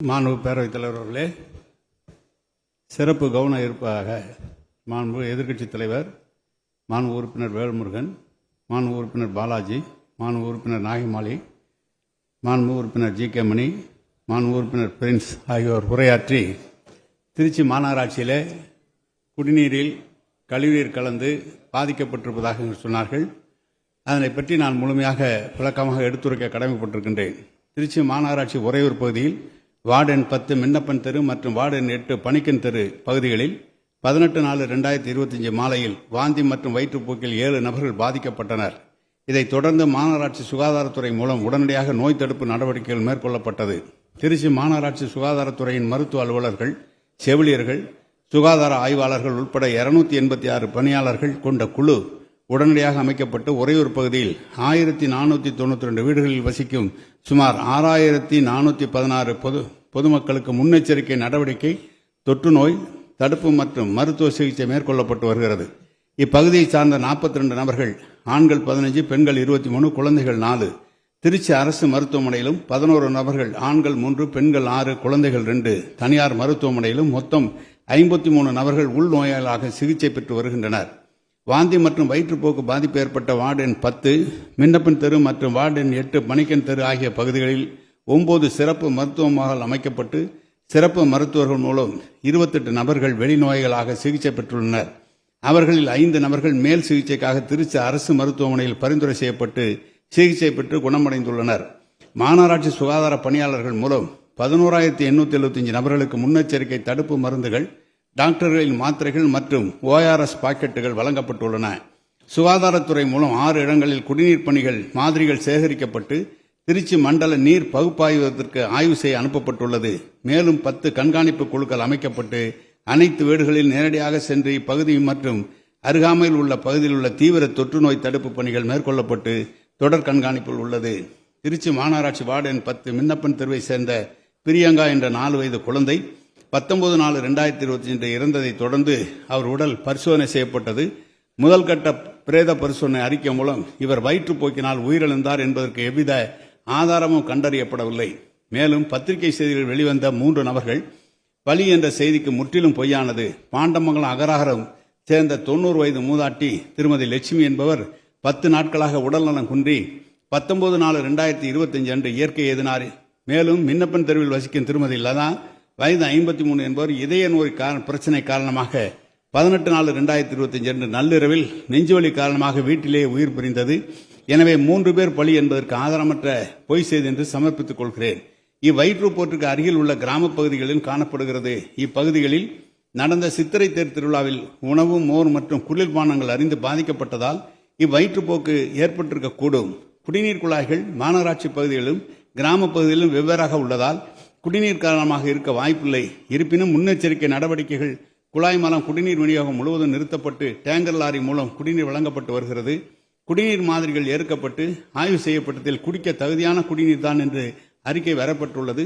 மாண்பு பேரவைத் தலைவர் அவர்களே, சிறப்பு கவன ஈர்ப்பாக மாண்பு எதிர்க்கட்சித் தலைவர், மாண்பு உறுப்பினர் வேல்முருகன், மாண்பு உறுப்பினர் பாலாஜி, மாண்பு உறுப்பினர் நாகமாலி, மாண்பு உறுப்பினர் ஜி.கே. மணி, மாண்பு உறுப்பினர் பிரின்ஸ் ஆகியோர் உரையாற்றி திருச்சி மாநகராட்சியிலே குடிநீரில் கழிவுநீர் கலந்து பாதிக்கப்பட்டிருப்பதாக சொன்னார்கள். அதனை பற்றி நான் முழுமையாக விளக்கமாக எடுத்துரைக்க கடமைப்பட்டிருக்கின்றேன். திருச்சி மாநகராட்சி உறையூர் பகுதியில் வார்டு எண் 10 மின்னப்பன் தெரு மற்றும் வார்டு எண் 8 பணிக்கன் தெரு பகுதிகளில் 18/4/2025 மாலையில் வாந்தி மற்றும் வயிற்றுப்போக்கில் 7 நபர்கள் பாதிக்கப்பட்டனர். இதைத் தொடர்ந்து மாநகராட்சி சுகாதாரத்துறை மூலம் உடனடியாக நோய் தடுப்பு நடவடிக்கைகள் மேற்கொள்ளப்பட்டது. திருச்சி மாநகராட்சி சுகாதாரத்துறையின் மருத்துவ அலுவலர்கள், செவிலியர்கள், சுகாதார ஆய்வாளர்கள் உட்பட 286 பணியாளர்கள் கொண்ட குழு உடனடியாக அமைக்கப்பட்டு உறையூர் பகுதியில் 1492 வீடுகளில் வசிக்கும் சுமார் 6416 பொதுமக்களுக்கு முன்னெச்சரிக்கை நடவடிக்கை, தொற்று நோய் தடுப்பு மற்றும் மருத்துவ சிகிச்சை மேற்கொள்ளப்பட்டு வருகிறது. இப்பகுதியை சார்ந்த 42 நபர்கள், ஆண்கள் 15, பெண்கள் 23, குழந்தைகள் 4, திருச்சி அரசு மருத்துவமனையிலும் 11 நபர்கள், ஆண்கள் 3, பெண்கள் 6, குழந்தைகள் 2, தனியார் மருத்துவமனையிலும் மொத்தம் 53 நபர்கள் உள்நோயாளர்களாக சிகிச்சை பெற்று வருகின்றனர். வாந்தி மற்றும் வயிற்றுப்போக்கு பாதிப்பு ஏற்பட்ட வார்டு எண் 10 மின்னப்பன் தெரு மற்றும் வார்டு எண் 8 பணிக்கன் தெரு ஆகிய பகுதிகளில் 9 சிறப்பு மருத்துவ முகாம்கள் அமைக்கப்பட்டு சிறப்பு மருத்துவர்கள் மூலம் 28 நபர்கள் வெளிநோய்களாக சிகிச்சை பெற்றுள்ளனர். அவர்களில் 5 நபர்கள் மேல் சிகிச்சைக்காக திருச்சி அரசு மருத்துவமனையில் பரிந்துரை செய்யப்பட்டு சிகிச்சை பெற்று குணமடைந்துள்ளனர். மாநகராட்சி சுகாதார பணியாளர்கள் மூலம் 11,875 நபர்களுக்கு முன்னெச்சரிக்கை தடுப்பு மருந்துகள், டாக்டர்களின் மாத்திரைகள் மற்றும் ORS பாக்கெட்டுகள் வழங்கப்பட்டுள்ளன. சுகாதாரத்துறை மூலம் 6 இடங்களில் குடிநீர் பணிகள் மாதிரிகள் சேகரிக்கப்பட்டு திருச்சி மண்டல நீர் பகுப்பாய்வதற்கு ஆய்வு செய்ய அனுப்பப்பட்டுள்ளது. மேலும் 10 கண்காணிப்பு குழுக்கள் அமைக்கப்பட்டு அனைத்து வீடுகளில் நேரடியாக சென்று இப்பகுதி மற்றும் அருகாமையில் உள்ள பகுதியில் உள்ள தீவிர தொற்று நோய் தடுப்பு பணிகள் மேற்கொள்ளப்பட்டு தொடர் கண்காணிப்பில் உள்ளது. திருச்சி மாநகராட்சி வார்டு எண் 10 மின்னப்பன் தெருவை சேர்ந்த பிரியங்கா என்ற 4 வயது குழந்தை 19/4/2025 இறந்ததை தொடர்ந்து அவர் உடல் பரிசோதனை செய்யப்பட்டது. முதல் கட்ட பிரேத பரிசோதனை அறிக்கை மூலம் இவர் வயிற்றுப்போக்கினால் உயிரிழந்தார் என்பதற்கு எவ்வித ஆதாரமும் கண்டறியப்படவில்லை. மேலும் பத்திரிகை செய்திகள் வெளிவந்த 3 நபர்கள் பலி என்ற செய்திக்கு முற்றிலும் பொய்யானது. பாண்டமங்கலம் அகராகரம் சேர்ந்த 90 வயது மூதாட்டி திருமதி லட்சுமி என்பவர் 10 நாட்களாக உடல்நலம் குன்றி 19/4/2025 அன்று இயற்கை எதினார். மேலும் மின்னப்பன் தெருவில் வசிக்கும் திருமதி லதா வயது 53 என்பவர் இதய நோய் பிரச்சனை காரணமாக 18/4/2025 அன்று நள்ளிரவில் நெஞ்சுவலி காரணமாக வீட்டிலேயே உயிர் பிரிந்தது. எனவே 3 பேர் பலி என்பதற்கு ஆதாரமற்ற பொய் செய்தி என்று சமர்ப்பித்துக் கொள்கிறேன். இவ்வயிற்றுப்போற்றுக்கு அருகில் உள்ள கிராம பகுதிகளில் காணப்படுகிறது. இப்பகுதிகளில் நடந்த சித்திரை தேர் திருவிழாவில் உணவு, மோர் மற்றும் குளிர்பானங்கள் அறிந்து பாதிக்கப்பட்டதால் இவ்வயிற்றுப்போக்கு ஏற்பட்டிருக்கக்கூடும். குடிநீர் குழாய்கள் மாநகராட்சி பகுதிகளிலும் கிராம பகுதிகளிலும் வெவ்வேறாக உள்ளதால் குடிநீர் காரணமாக இருக்க வாய்ப்பில்லை. இருப்பினும் முன்னெச்சரிக்கை நடவடிக்கைகள் குழாய் மூலம் குடிநீர் விநியோகம் முழுவதும் நிறுத்தப்பட்டு டேங்கர் லாரி மூலம் குடிநீர் வழங்கப்பட்டு வருகிறது. குடிநீர் மாதிரிகள் ஏற்கப்பட்டு ஆய்வு செய்யப்பட்டதில் குடிக்க தகுதியான குடிநீர் தான் என்று அறிக்கை வரப்பட்டுள்ளது.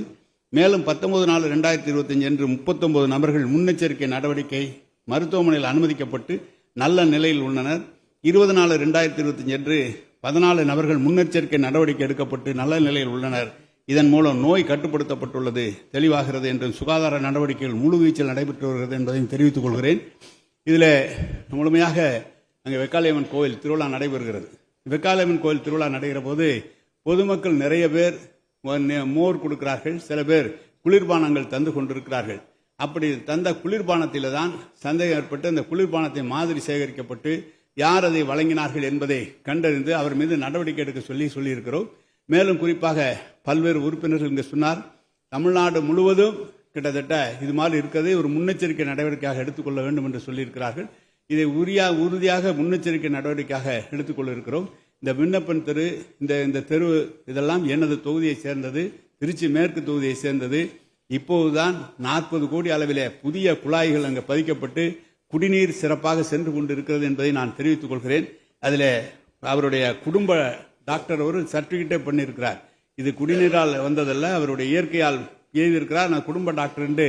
மேலும் 19/4/2025 அன்று 39 நபர்கள் முன்னெச்சரிக்கை நடவடிக்கை மருத்துவமனையில் அனுமதிக்கப்பட்டு நல்ல நிலையில் உள்ளனர். 20/4/2025 அன்று 14 நபர்கள் முன்னெச்சரிக்கை நடவடிக்கை எடுக்கப்பட்டு நல்ல நிலையில் உள்ளனர். இதன் மூலம் நோய் கட்டுப்படுத்தப்பட்டுள்ளது தெளிவாகிறது என்றும் சுகாதார நடவடிக்கைகள் முழுவீச்சில் நடைபெற்று வருகிறது என்பதையும் தெரிவித்துக் கொள்கிறேன். இதில் முழுமையாக அங்கே வெக்காளியம்மன் கோயில் திருவிழா நடைபெறுகிறது. வெக்காளியம்மன் கோயில் திருவிழா நடைகிற போது பொதுமக்கள் நிறைய பேர் மோர் கொடுக்கிறார்கள், சில பேர் குளிர்பானங்கள் தந்து கொண்டிருக்கிறார்கள். அப்படி தந்த குளிர்பானத்தில் தான் சந்தேகம் ஏற்பட்டு அந்த குளிர்பானத்தை மாதிரி சேகரிக்கப்பட்டு யார் அதை வழங்கினார்கள் என்பதை கண்டறிந்து அவர் மீது நடவடிக்கை எடுக்க சொல்லியிருக்கிறோம். மேலும் குறிப்பாக பல்வேறு உறுப்பினர்கள் இங்கு சொன்னார், தமிழ்நாடு முழுவதும் கிட்டத்தட்ட இது மாதிரி இருக்கிறது, ஒரு முன்னெச்சரிக்கை நடவடிக்கையாக எடுத்துக்கொள்ள வேண்டும் என்று சொல்லியிருக்கிறார்கள். இதை உறுதியாக முன்னெச்சரிக்கை நடவடிக்கையாக எடுத்துக்கொள்ள இருக்கிறோம். இந்த விண்ணப்பன் தெரு, இந்த தெரு இதெல்லாம் எனது தொகுதியை சேர்ந்தது, திருச்சி மேற்கு தொகுதியை சேர்ந்தது. இப்போதுதான் 40 கோடி அளவிலே புதிய குழாய்கள் அங்கு பதிக்கப்பட்டு குடிநீர் சிறப்பாக சென்று கொண்டிருக்கிறது என்பதை நான் தெரிவித்துக் கொள்கிறேன். அதில் அவருடைய குடும்ப டாக்டர் ஒரு சர்டிபிகேட்டே பண்ணியிருக்கிறார். இது குடிநீரால் வந்ததல்ல, அவருடைய இயற்கையால் எழுதியிருக்கிறார். நான் குடும்ப டாக்டர் என்று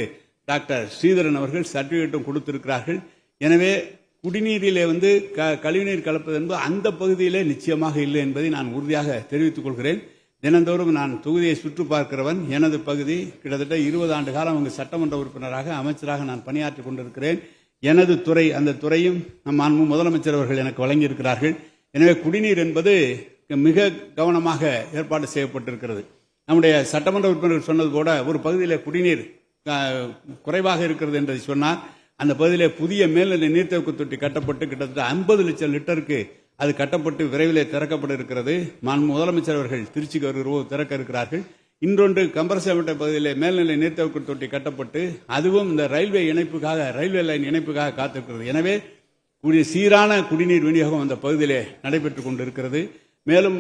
டாக்டர் ஸ்ரீதரன் அவர்கள் சர்டிபிகேட்டும் கொடுத்திருக்கிறார்கள். எனவே குடிநீரிலே கழிவுநீர் கலப்பது என்பது அந்த பகுதியிலே நிச்சயமாக இல்லை என்பதை நான் உறுதியாக தெரிவித்துக் கொள்கிறேன். தினந்தோறும் நான் தொகுதியை சுற்று பார்க்கிறவன். எனது பகுதி கிட்டத்தட்ட 20 ஆண்டு காலம் அங்கு சட்டமன்ற உறுப்பினராக அமைச்சராக நான் பணியாற்றிக் கொண்டிருக்கிறேன். எனது துறை, அந்த துறையும் மாண்பு முதலமைச்சர் அவர்கள் எனக்கு வழங்கியிருக்கிறார்கள். எனவே குடிநீர் என்பது மிக கவனமாக ஏற்பாடு செய்யப்பட்டிருக்கிறது. நம்முடைய சட்டமன்ற உறுப்பினர்கள் சொன்னது போல ஒரு பகுதியில் குடிநீர் குறைவாக இருக்கிறது என்று சொன்னார். அந்த பகுதியிலே புதிய மேல்நிலை நீர்த்தேக்க தொட்டி கட்டப்பட்டு கிட்டத்தட்ட 50 லட்சம் லிட்டருக்கு அது கட்டப்பட்டு விரைவிலே திறக்கப்பட இருக்கிறது. முதலமைச்சர் அவர்கள் திருச்சிக்கு வருகிறோம் திறக்க இருக்கிறார்கள். இன்னொன்று கம்பரசேவட்டை பகுதியிலே மேல்நிலை நீர்த்தேக்க தொட்டி கட்டப்பட்டு அதுவும் இந்த ரயில்வே லைன் இணைப்புக்காக காத்திருக்கிறது. எனவே சீரான குடிநீர் விநியோகம் அந்த பகுதியிலே நடைபெற்றுக் கொண்டிருக்கிறது. மேலும்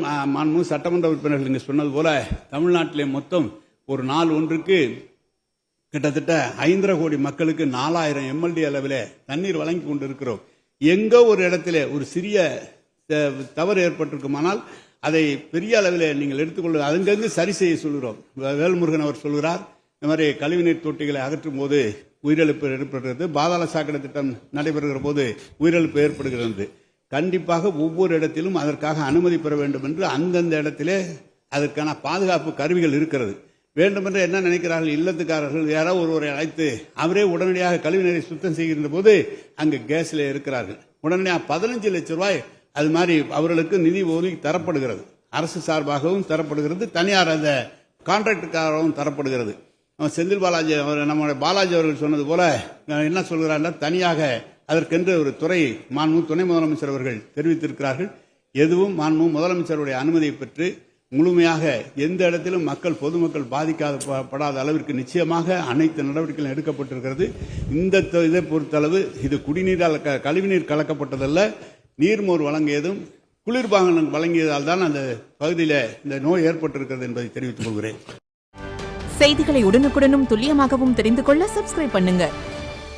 சட்டமன்ற உறுப்பினர்கள் இங்கு சொன்னது போல தமிழ்நாட்டிலே மொத்தம் ஒரு நாள் ஒன்றுக்கு கிட்டத்தட்ட 5.5 கோடி மக்களுக்கு 4000 MLD அளவில் தண்ணீர் வழங்கி கொண்டிருக்கிறோம். எங்கோ ஒரு இடத்துல ஒரு சிறிய தவறு ஏற்பட்டிருக்குமானால் அதை பெரிய அளவில் நீங்கள் எடுத்துக்கொள்ள அங்கங்கு சரி செய்ய சொல்கிறோம். வேல்முருகன் அவர் சொல்கிறார், இந்த மாதிரி கழிவுநீர் தொட்டிகளை அகற்றும் போது உயிரிழப்பு ஏற்படுகிறது, பாதாள சாக்கடை திட்டம் நடைபெறுகிற போது உயிரிழப்பு ஏற்படுகிறது. கண்டிப்பாக ஒவ்வொரு இடத்திலும் அதற்காக அனுமதி பெற வேண்டும் என்று அந்தந்த இடத்திலே அதற்கான பாதுகாப்பு கருவிகள் இருக்கிறது. வேண்டுமென்று என்ன நினைக்கிறார்கள், இல்லத்துக்காரர்கள் யாராவது ஒருவரை அழைத்து அவரே உடனடியாக கழிவுநீரை சுத்தம் செய்கின்ற போது அங்கு கேஸ்ல இருக்கிறார்கள். உடனடியாக 15 லட்சம் ரூபாய் அது மாதிரி அவர்களுக்கு நிதி ஒதுக்கி தரப்படுகிறது. அரசு சார்பாகவும் தரப்படுகிறது, தனியார் அந்த கான்ட்ராக்டுக்காகவும் தரப்படுகிறது. செந்தில் பாலாஜி நம்முடைய பாலாஜி அவர்கள் சொன்னது போல என்ன சொல்கிறார்கள், தனியாக அதற்கென்று ஒரு துறை துணை முதலமைச்சர் அவர்கள் தெரிவித்திருக்கிறார்கள். எதுவும் முதலமைச்சருடைய அனுமதியை பெற்று முழுமையாக எந்த இடத்திலும் பொதுமக்கள் பாதிக்கப்படாத அளவிற்கு நிச்சயமாக அனைத்து நடவடிக்கைகளும் எடுக்கப்பட்டிருக்கிறது. இந்த இதை பொறுத்தளவு இது குடிநீரால் கழிவுநீர் கலக்கப்பட்டதல்ல, நீர்மோர் வழங்கியதும் குளிர்பானம் வழங்கியதால் தான் அந்த பகுதியில் இந்த நோய் ஏற்பட்டிருக்கிறது என்பதை தெரிவித்துக் கொள்கிறேன். செய்திகளை உடனுக்குடனும் துல்லியமாகவும் தெரிந்து கொள்ள சப்ஸ்கிரைப் பண்ணுங்க.